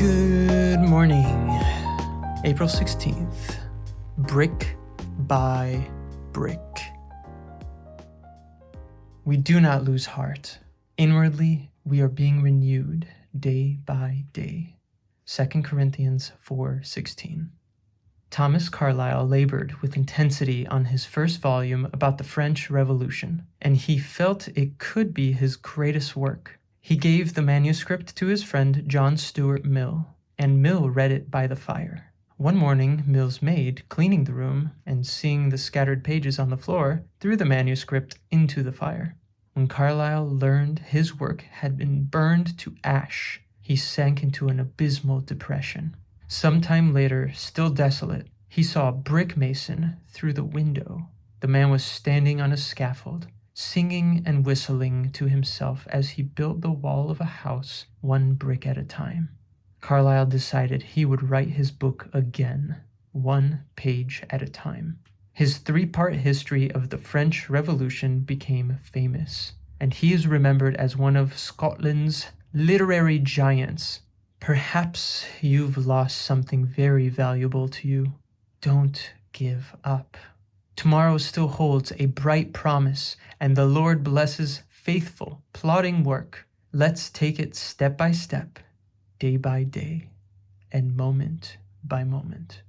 Good morning, April 16th, brick by brick. We do not lose heart. Inwardly, we are being renewed day by day. 2 Corinthians 4:16. Thomas Carlyle labored with intensity on his first volume about the French Revolution, and he felt it could be his greatest work. He gave the manuscript to his friend John Stuart Mill, and Mill read it by the fire. One morning, Mill's maid, cleaning the room and seeing the scattered pages on the floor, threw the manuscript into the fire. When Carlyle learned his work had been burned to ash, he sank into an abysmal depression. Some time later, still desolate, he saw a brick mason through the window. The man was standing on a scaffold, singing and whistling to himself as he built the wall of a house one brick at a time. Carlyle decided he would write his book again, one page at a time. His three-part history of the French Revolution became famous, and he is remembered as one of Scotland's literary giants. Perhaps you've lost something very valuable to you. Don't give up. Tomorrow still holds a bright promise, and the Lord blesses faithful, plodding work. Let's take it step by step, day by day, and moment by moment.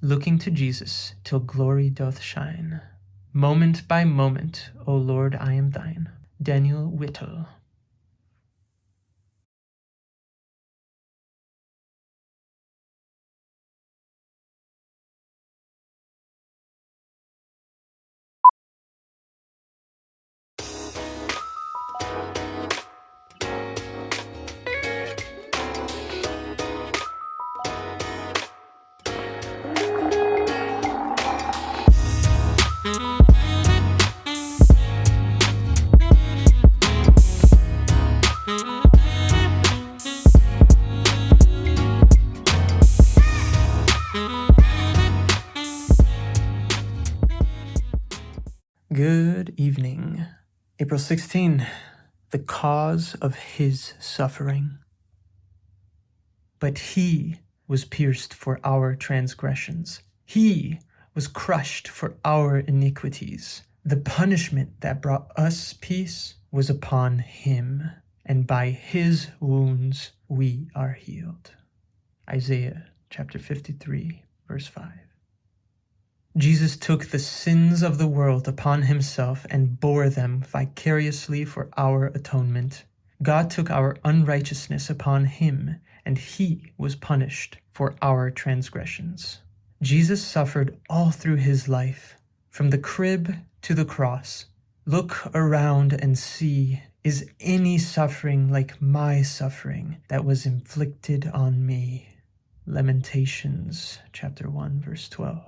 Looking to Jesus till glory doth shine. Moment by moment, O Lord, I am thine. Daniel Whittle. Good evening. April 16, the cause of his suffering. But he was pierced for our transgressions. He was crushed for our iniquities. The punishment that brought us peace was upon him, and by his wounds we are healed. Isaiah chapter 53, verse 5. Jesus took the sins of the world upon himself and bore them vicariously for our atonement. God took our unrighteousness upon him, and he was punished for our transgressions. Jesus suffered all through his life, from the crib to the cross. Look around and see, is any suffering like my suffering that was inflicted on me? Lamentations chapter 1, verse 12.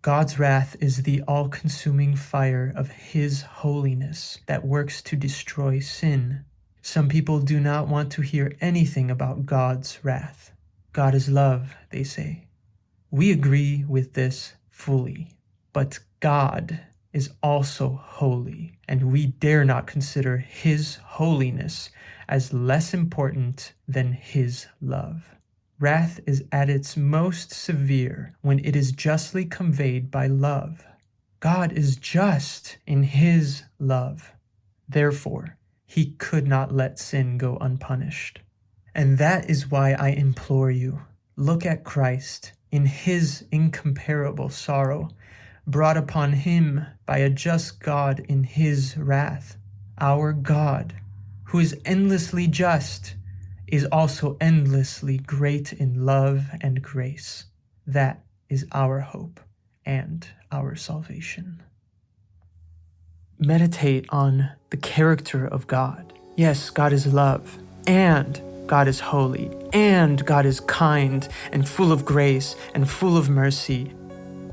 God's wrath is the all-consuming fire of his holiness that works to destroy sin. Some people do not want to hear anything about God's wrath. God is love, they say. We agree with this fully, but God is also holy, and we dare not consider his holiness as less important than his love. Wrath is at its most severe when it is justly conveyed by love. God is just in his love. Therefore, he could not let sin go unpunished. And that is why I implore you, look at Christ in his incomparable sorrow, brought upon him by a just God in his wrath. Our God, who is endlessly just, is also endlessly great in love and grace. That is our hope and our salvation. Meditate on the character of God. Yes, God is love, and God is holy, and God is kind and full of grace and full of mercy.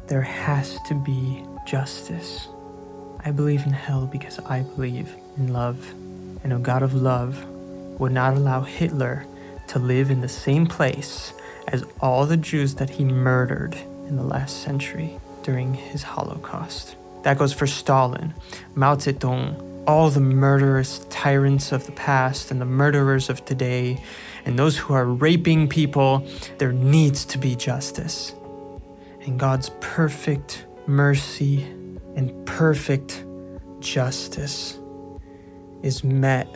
There has to be justice. I believe in hell because I believe in love, and a God of love would not allow Hitler to live in the same place as all the Jews that he murdered in the last century during his Holocaust. That goes for Stalin, Mao Zedong, all the murderous tyrants of the past and the murderers of today and those who are raping people, there needs to be justice. And God's perfect mercy and perfect justice is met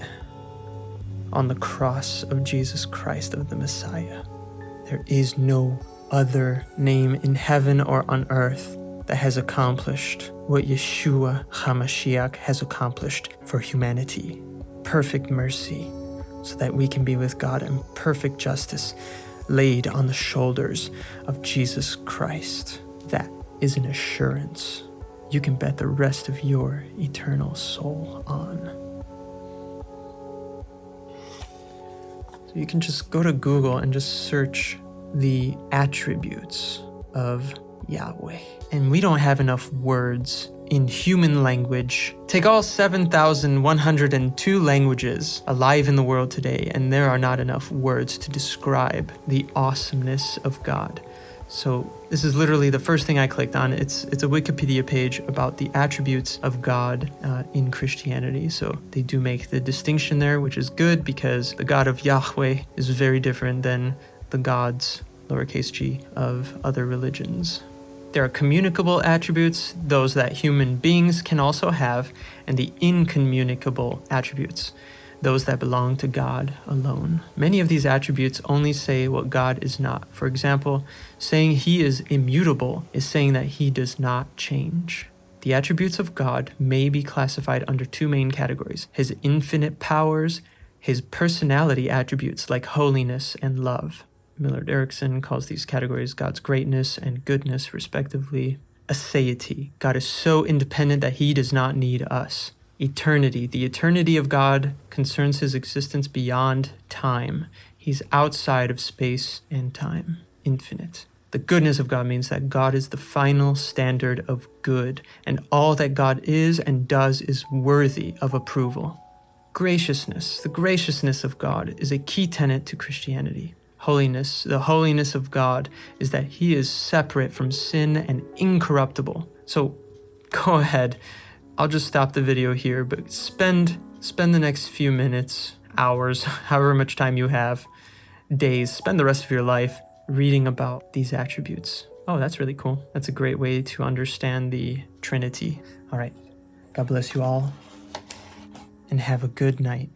on the cross of Jesus Christ, of the Messiah. There is no other name in heaven or on earth that has accomplished what Yeshua HaMashiach has accomplished for humanity. Perfect mercy, so that we can be with God, and perfect justice laid on the shoulders of Jesus Christ. That is an assurance you can bet the rest of your eternal soul on. So you can just go to Google and just search the attributes of Yahweh. And we don't have enough words in human language. Take all 7,102 languages alive in the world today, and there are not enough words to describe the awesomeness of God. So this is literally the first thing I clicked on. It's a Wikipedia page about the attributes of God in Christianity. So they do make the distinction there, which is good, because the God of Yahweh is very different than the gods, lowercase g, of other religions. There are communicable attributes, those that human beings can also have, and the incommunicable attributes, those that belong to God alone. Many of these attributes only say what God is not. For example, saying he is immutable is saying that he does not change. The attributes of God may be classified under two main categories: his infinite powers, his personality attributes like holiness and love. Millard Erickson calls these categories God's greatness and goodness, respectively. Aseity, God is so independent that he does not need us. Eternity, the eternity of God concerns his existence beyond time. He's outside of space and time, infinite. The goodness of God means that God is the final standard of good, and all that God is and does is worthy of approval. Graciousness, the graciousness of God is a key tenet to Christianity. Holiness, the holiness of God is that he is separate from sin and incorruptible. So go ahead, I'll just stop the video here, but spend the next few minutes, hours, however much time you have, days, spend the rest of your life reading about these attributes. Oh, that's really cool. That's a great way to understand the Trinity. All right, God bless you all, and have a good night.